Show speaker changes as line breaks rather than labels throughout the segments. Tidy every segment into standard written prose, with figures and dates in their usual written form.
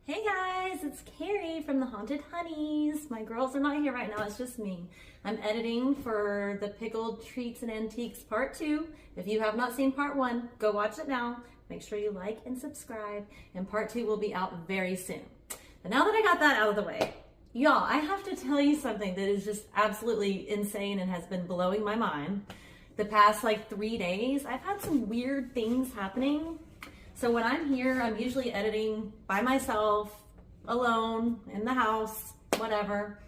Hey guys, it's Carrie from the Haunted Honeys. My girls are not here right now, it's just me. I'm editing for the Pickled Treats and Antiques Part 2. If you have not seen Part 1, go watch it now. Make sure you like and subscribe, and Part 2 will be out very soon. But now that I got that out of the way, y'all, I have to tell you something that is just absolutely insane and has been blowing my mind. The past 3 days, I've had some weird things happening. So when I'm here, I'm usually editing by myself, alone, in the house, whatever.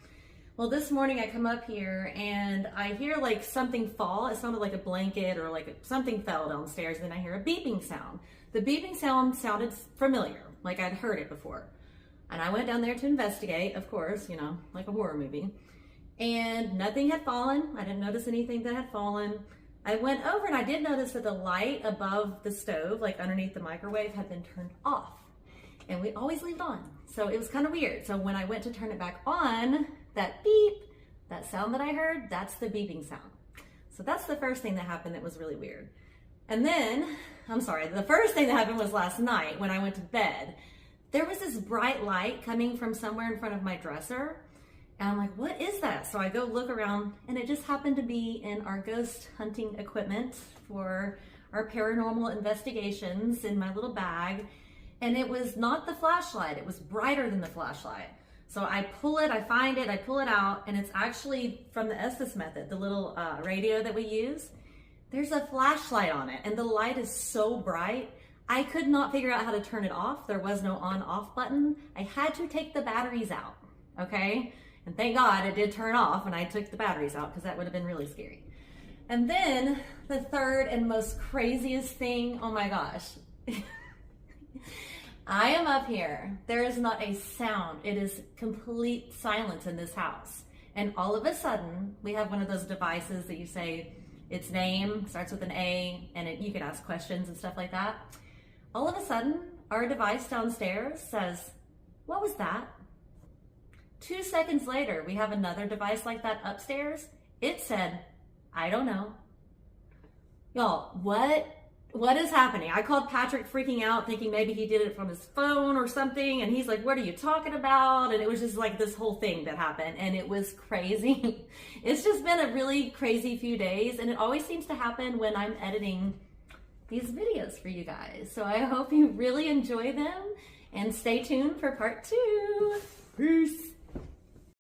Well, this morning I come up here and I hear something fall. It sounded like a blanket or something fell downstairs. Then I hear a beeping sound. The beeping sound sounded familiar, like I'd heard it before. And I went down there to investigate, of course, like a horror movie. And nothing had fallen. I didn't notice anything that had fallen. I went over and I did notice that the light above the stove, underneath the microwave, had been turned off. And we always leave it on. So it was kind of weird. So when I went to turn it back on, that beep, that sound that I heard, that's the beeping sound. So that's the first thing that happened that was really weird. And then, the first thing that happened was last night when I went to bed. There was this bright light coming from somewhere in front of my dresser. And I'm like, what is that? So I go look around, and it just happened to be in our ghost hunting equipment for our paranormal investigations in my little bag. And it was not the flashlight. It was brighter than the flashlight. So I pull it, I find it, I pull it out, and it's actually from the Estes method, the little radio that we use. There's a flashlight on it, and the light is so bright. I could not figure out how to turn it off. There was no on-off button. I had to take the batteries out, okay? And thank God it did turn off when I took the batteries out, because that would have been really scary. And then the third and most craziest thing, oh my gosh. I am up here. There is not a sound. It is complete silence in this house. And all of a sudden, we have one of those devices that you say its name, starts with an A, and you can ask questions and stuff like that. All of a sudden, our device downstairs says, "What was that?" 2 seconds later, we have another device like that upstairs. It said, "I don't know." Y'all, what is happening? I called Patrick freaking out, thinking maybe he did it from his phone or something. And he's like, "What are you talking about?" And it was just this whole thing that happened. And it was crazy. It's just been a really crazy few days. And it always seems to happen when I'm editing these videos for you guys. So I hope you really enjoy them. And stay tuned for part 2. Peace.